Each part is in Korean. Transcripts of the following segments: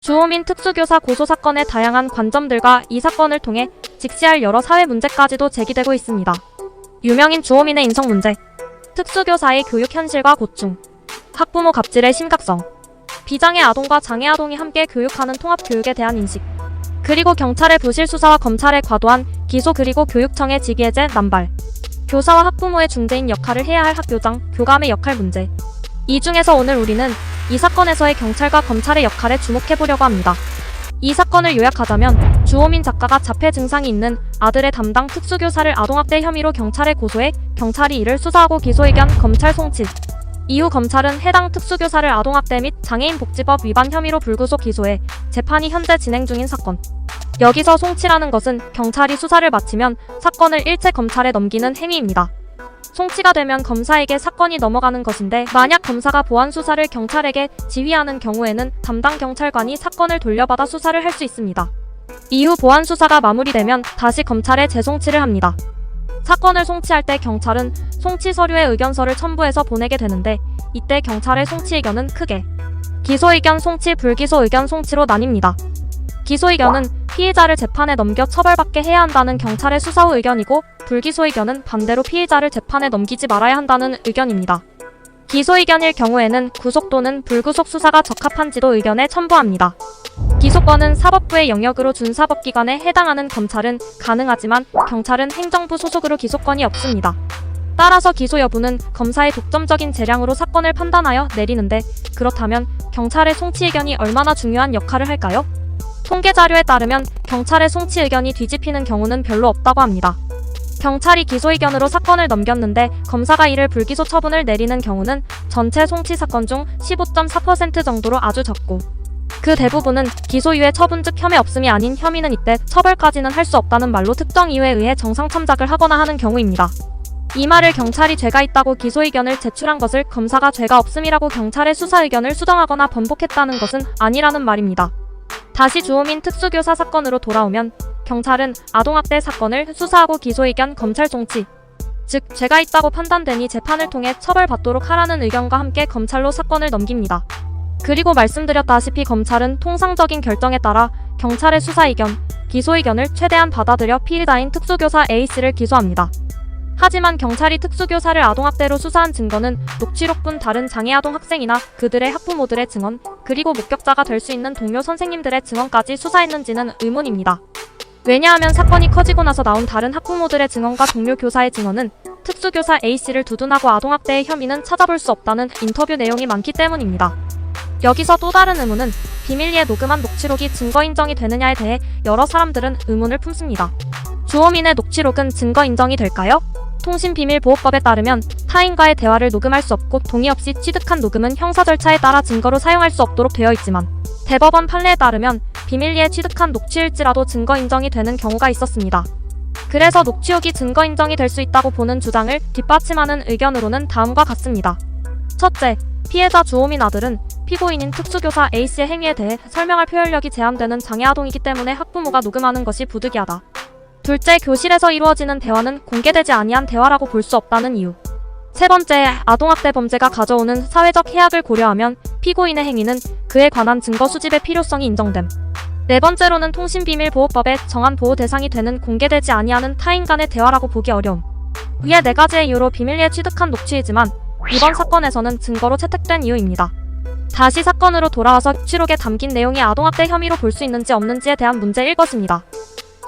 주호민 특수교사 고소 사건의 다양한 관점들과 이 사건을 통해 직시할 여러 사회 문제까지도 제기되고 있습니다. 유명인 주호민의 인성 문제, 특수교사의 교육 현실과 고충, 학부모 갑질의 심각성, 비장애 아동과 장애 아동이 함께 교육하는 통합교육에 대한 인식, 그리고 경찰의 부실 수사와 검찰의 과도한 기소 그리고 교육청의 직위해제 남발, 교사와 학부모의 중재인 역할을 해야 할 학교장, 교감의 역할 문제. 이 중에서 오늘 우리는 이 사건에서의 경찰과 검찰의 역할에 주목해보려고 합니다. 이 사건을 요약하자면 주호민 작가가 자폐 증상이 있는 아들의 담당 특수교사를 아동학대 혐의로 경찰에 고소해 경찰이 이를 수사하고 기소 의견 검찰 송치. 이후 검찰은 해당 특수교사를 아동학대 및 장애인복지법 위반 혐의로 불구속 기소해 재판이 현재 진행 중인 사건. 여기서 송치라는 것은 경찰이 수사를 마치면 사건을 일체 검찰에 넘기는 행위입니다. 송치가 되면 검사에게 사건이 넘어가는 것인데 만약 검사가 보안 수사를 경찰에게 지휘하는 경우에는 담당 경찰관이 사건을 돌려받아 수사를 할 수 있습니다. 이후 보안 수사가 마무리되면 다시 검찰에 재송치를 합니다. 사건을 송치할 때 경찰은 송치 서류에 의견서를 첨부해서 보내게 되는데 이때 경찰의 송치 의견은 크게 기소 의견 송치, 불기소 의견 송치로 나뉩니다. 기소 의견은 피의자를 재판에 넘겨 처벌받게 해야 한다는 경찰의 수사 후 의견이고 불기소 의견은 반대로 피의자를 재판에 넘기지 말아야 한다는 의견입니다. 기소 의견일 경우에는 구속 또는 불구속 수사가 적합한지도 의견에 첨부합니다. 기소권은 사법부의 영역으로 준사법기관에 해당하는 검찰은 가능하지만 경찰은 행정부 소속으로 기소권이 없습니다. 따라서 기소 여부는 검사의 독점적인 재량으로 사건을 판단하여 내리는데 그렇다면 경찰의 송치 의견이 얼마나 중요한 역할을 할까요? 통계 자료에 따르면 경찰의 송치 의견이 뒤집히는 경우는 별로 없다고 합니다. 경찰이 기소 의견으로 사건을 넘겼는데 검사가 이를 불기소 처분을 내리는 경우는 전체 송치 사건 중 15.4% 정도로 아주 적고 그 대부분은 기소 이후에 처분 즉 혐의 없음이 아닌 혐의는 이때 처벌까지는 할 수 없다는 말로 특정 이유에 의해 정상 참작을 하거나 하는 경우입니다. 이 말을 경찰이 죄가 있다고 기소 의견을 제출한 것을 검사가 죄가 없음이라고 경찰의 수사 의견을 수정하거나 번복했다는 것은 아니라는 말입니다. 다시 주호민 특수교사 사건으로 돌아오면 경찰은 아동학대 사건을 수사하고 기소 의견 검찰 송치, 즉 죄가 있다고 판단되니 재판을 통해 처벌받도록 하라는 의견과 함께 검찰로 사건을 넘깁니다. 그리고 말씀드렸다시피 검찰은 통상적인 결정에 따라 경찰의 수사 의견, 기소 의견을 최대한 받아들여 피의자인 특수교사 A씨를 기소합니다. 하지만 경찰이 특수교사를 아동학대로 수사한 증거는 녹취록뿐 다른 장애아동 학생이나 그들의 학부모들의 증언, 그리고 목격자가 될 수 있는 동료 선생님들의 증언까지 수사했는지는 의문입니다. 왜냐하면 사건이 커지고 나서 나온 다른 학부모들의 증언과 동료 교사의 증언은 특수교사 A씨를 두둔하고 아동학대의 혐의는 찾아볼 수 없다는 인터뷰 내용이 많기 때문입니다. 여기서 또 다른 의문은 비밀리에 녹음한 녹취록이 증거 인정이 되느냐에 대해 여러 사람들은 의문을 품습니다. 주호민의 녹취록은 증거 인정이 될까요? 통신비밀보호법에 따르면 타인과의 대화를 녹음할 수 없고 동의 없이 취득한 녹음은 형사 절차에 따라 증거로 사용할 수 없도록 되어 있지만 대법원 판례에 따르면 비밀리에 취득한 녹취일지라도 증거 인정이 되는 경우가 있었습니다. 그래서 녹취록이 증거 인정이 될 수 있다고 보는 주장을 뒷받침하는 의견으로는 다음과 같습니다. 첫째, 피해자 주호민 아들은 피고인인 특수교사 A씨의 행위에 대해 설명할 표현력이 제한되는 장애아동이기 때문에 학부모가 녹음하는 것이 부득이하다. 둘째, 교실에서 이루어지는 대화는 공개되지 아니한 대화라고 볼 수 없다는 이유. 세 번째, 아동학대 범죄가 가져오는 사회적 해악을 고려하면 피고인의 행위는 그에 관한 증거 수집의 필요성이 인정됨. 네 번째로는 통신비밀보호법에 정한 보호 대상이 되는 공개되지 아니하는 타인 간의 대화라고 보기 어려움. 위의 네 가지의 이유로 비밀리에 취득한 녹취이지만 이번 사건에서는 증거로 채택된 이유입니다. 다시 사건으로 돌아와서 녹취록에 담긴 내용이 아동학대 혐의로 볼 수 있는지 없는지에 대한 문제일 것입니다.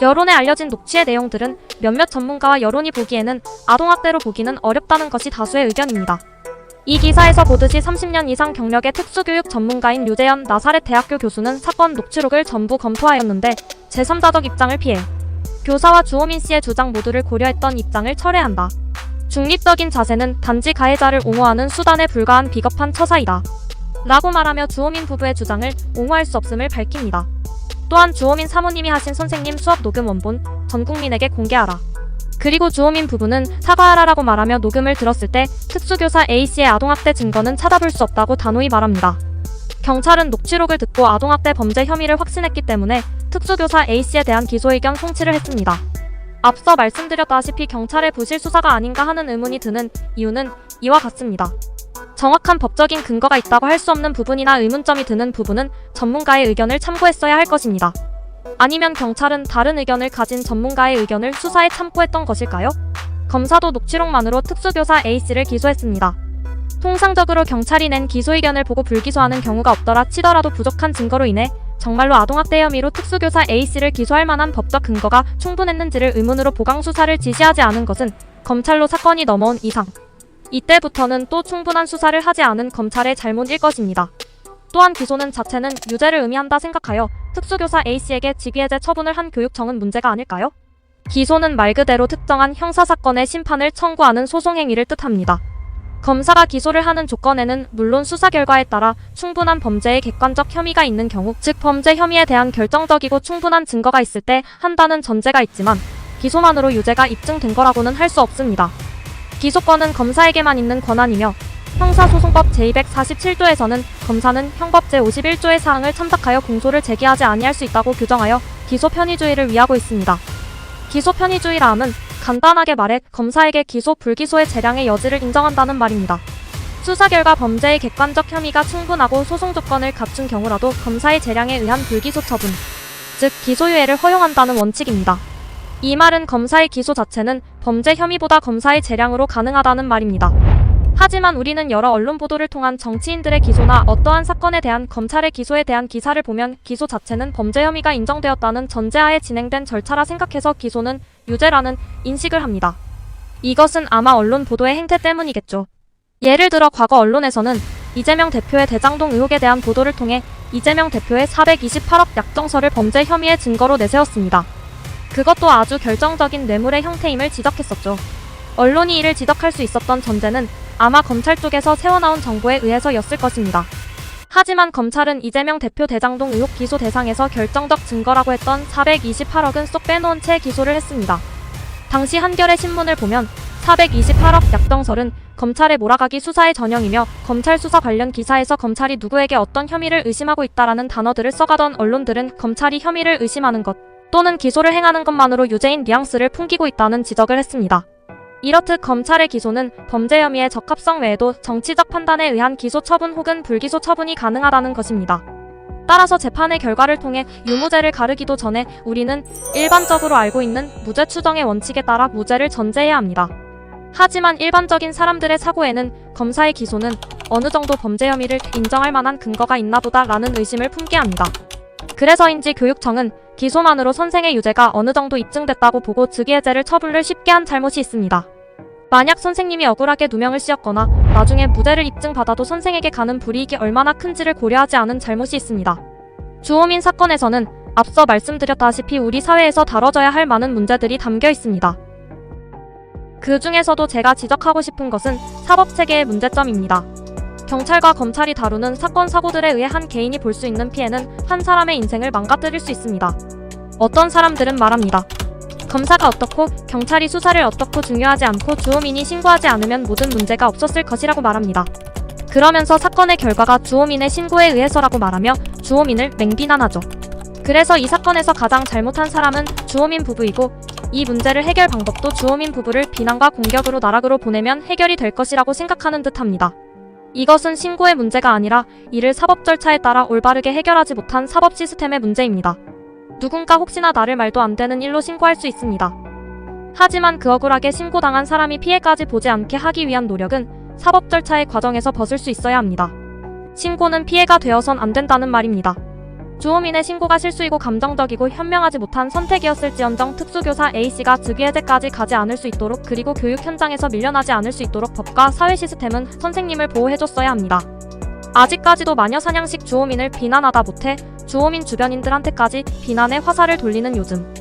여론에 알려진 녹취의 내용들은 몇몇 전문가와 여론이 보기에는 아동학대로 보기는 어렵다는 것이 다수의 의견입니다. 이 기사에서 보듯이 30년 이상 경력의 특수교육 전문가인 류재현 나사렛 대학교 교수는 사건 녹취록을 전부 검토하였는데 제3자적 입장을 피해 교사와 주호민 씨의 주장 모두를 고려했던 입장을 철회한다. 중립적인 자세는 단지 가해자를 옹호하는 수단에 불과한 비겁한 처사이다. 라고 말하며 주호민 부부의 주장을 옹호할 수 없음을 밝힙니다. 또한 주호민 사모님이 하신 선생님 수업 녹음 원본 전 국민에게 공개하라. 그리고 주호민 부부는 사과하라라고 말하며 녹음을 들었을 때 특수교사 A씨의 아동학대 증거는 찾아볼 수 없다고 단호히 말합니다. 경찰은 녹취록을 듣고 아동학대 범죄 혐의를 확신했기 때문에 특수교사 A씨에 대한 기소 의견 송치를 했습니다. 앞서 말씀드렸다시피 경찰의 부실 수사가 아닌가 하는 의문이 드는 이유는 이와 같습니다. 정확한 법적인 근거가 있다고 할 수 없는 부분이나 의문점이 드는 부분은 전문가의 의견을 참고했어야 할 것입니다. 아니면 경찰은 다른 의견을 가진 전문가의 의견을 수사에 참고했던 것일까요? 검사도 녹취록만으로 특수교사 A씨를 기소했습니다. 통상적으로 경찰이 낸 기소 의견을 보고 불기소하는 경우가 없더라 치더라도 부족한 증거로 인해 정말로 아동학대 혐의로 특수교사 A씨를 기소할 만한 법적 근거가 충분했는지를 의문으로 보강 수사를 지시하지 않은 것은 검찰로 사건이 넘어온 이상 이때부터는 또 충분한 수사를 하지 않은 검찰의 잘못일 것입니다. 또한 기소는 자체는 유죄를 의미한다 생각하여 특수교사 A씨에게 직위해제 처분을 한 교육청은 문제가 아닐까요? 기소는 말 그대로 특정한 형사사건의 심판을 청구하는 소송행위를 뜻합니다. 검사가 기소를 하는 조건에는 물론 수사 결과에 따라 충분한 범죄의 객관적 혐의가 있는 경우, 즉 범죄 혐의에 대한 결정적이고 충분한 증거가 있을 때 한다는 전제가 있지만 기소만으로 유죄가 입증된 거라고는 할 수 없습니다. 기소권은 검사에게만 있는 권한이며 형사소송법 제247조에서는 검사는 형법 제51조의 사항을 참작하여 공소를 제기하지 아니할 수 있다고 규정하여 기소 편의주의를 위하고 있습니다. 기소 편의주의라 함은 간단하게 말해 검사에게 기소 불기소의 재량의 여지를 인정한다는 말입니다. 수사 결과 범죄의 객관적 혐의가 충분하고 소송 조건을 갖춘 경우라도 검사의 재량에 의한 불기소 처분, 즉 기소유예를 허용한다는 원칙입니다. 이 말은 검사의 기소 자체는 범죄 혐의보다 검사의 재량으로 가능하다는 말입니다. 하지만 우리는 여러 언론 보도를 통한 정치인들의 기소나 어떠한 사건에 대한 검찰의 기소에 대한 기사를 보면 기소 자체는 범죄 혐의가 인정되었다는 전제하에 진행된 절차라 생각해서 기소는 유죄라는 인식을 합니다. 이것은 아마 언론 보도의 행태 때문이겠죠. 예를 들어 과거 언론에서는 이재명 대표의 대장동 의혹에 대한 보도를 통해 이재명 대표의 428억 약정서를 범죄 혐의의 증거로 내세웠습니다. 그것도 아주 결정적인 뇌물의 형태임을 지적했었죠. 언론이 이를 지적할 수 있었던 전제는 아마 검찰 쪽에서 세워나온 정보에 의해서였을 것입니다. 하지만 검찰은 이재명 대표 대장동 의혹 기소 대상에서 결정적 증거라고 했던 428억은 쏙 빼놓은 채 기소를 했습니다. 당시 한겨레 신문을 보면 428억 약정설은 검찰의 몰아가기 수사의 전형이며 검찰 수사 관련 기사에서 검찰이 누구에게 어떤 혐의를 의심하고 있다라는 단어들을 써가던 언론들은 검찰이 혐의를 의심하는 것 또는 기소를 행하는 것만으로 유죄인 뉘앙스를 풍기고 있다는 지적을 했습니다. 이렇듯 검찰의 기소는 범죄 혐의의 적합성 외에도 정치적 판단에 의한 기소 처분 혹은 불기소 처분이 가능하다는 것입니다. 따라서 재판의 결과를 통해 유무죄를 가르기도 전에 우리는 일반적으로 알고 있는 무죄 추정의 원칙에 따라 무죄를 전제해야 합니다. 하지만 일반적인 사람들의 사고에는 검사의 기소는 어느 정도 범죄 혐의를 인정할 만한 근거가 있나 보다라는 의심을 품게 합니다. 그래서인지 교육청은 기소만으로 선생의 유죄가 어느 정도 입증됐다고 보고 즉위해제를 처분을 쉽게 한 잘못이 있습니다. 만약 선생님이 억울하게 누명을 씌었거나 나중에 무죄를 입증받아도 선생에게 가는 불이익이 얼마나 큰지를 고려하지 않은 잘못이 있습니다. 주호민 사건에서는 앞서 말씀드렸다시피 우리 사회에서 다뤄져야 할 많은 문제들이 담겨 있습니다. 그 중에서도 제가 지적하고 싶은 것은 사법체계의 문제점입니다. 경찰과 검찰이 다루는 사건 사고들에 의해 한 개인이 볼 수 있는 피해는 한 사람의 인생을 망가뜨릴 수 있습니다. 어떤 사람들은 말합니다. 검사가 어떻고 경찰이 수사를 어떻고 중요하지 않고 주호민이 신고하지 않으면 모든 문제가 없었을 것이라고 말합니다. 그러면서 사건의 결과가 주호민의 신고에 의해서라고 말하며 주호민을 맹비난하죠. 그래서 이 사건에서 가장 잘못한 사람은 주호민 부부이고 이 문제를 해결 방법도 주호민 부부를 비난과 공격으로 나락으로 보내면 해결이 될 것이라고 생각하는 듯합니다. 이것은 신고의 문제가 아니라 이를 사법 절차에 따라 올바르게 해결하지 못한 사법 시스템의 문제입니다. 누군가 혹시나 나를 말도 안 되는 일로 신고할 수 있습니다. 하지만 그 억울하게 신고당한 사람이 피해까지 보지 않게 하기 위한 노력은 사법 절차의 과정에서 벗을 수 있어야 합니다. 신고는 피해가 되어선 안 된다는 말입니다. 주호민의 신고가 실수이고 감정적이고 현명하지 못한 선택이었을지언정 특수교사 A씨가 즉위해제까지 가지 않을 수 있도록 그리고 교육 현장에서 밀려나지 않을 수 있도록 법과 사회 시스템은 선생님을 보호해줬어야 합니다. 아직까지도 마녀사냥식 주호민을 비난하다 못해 주호민 주변인들한테까지 비난의 화살을 돌리는 요즘.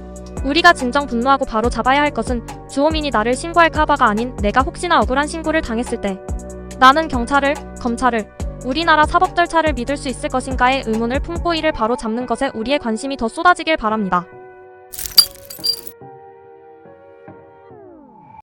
우리가 진정 분노하고 바로 잡아야 할 것은 주호민이 나를 신고할까봐가 아닌 내가 혹시나 억울한 신고를 당했을 때 나는 경찰을, 검찰을, 우리나라 사법 절차를 믿을 수 있을 것인가의 의문을 품고 이를 바로 잡는 것에 우리의 관심이 더 쏟아지길 바랍니다.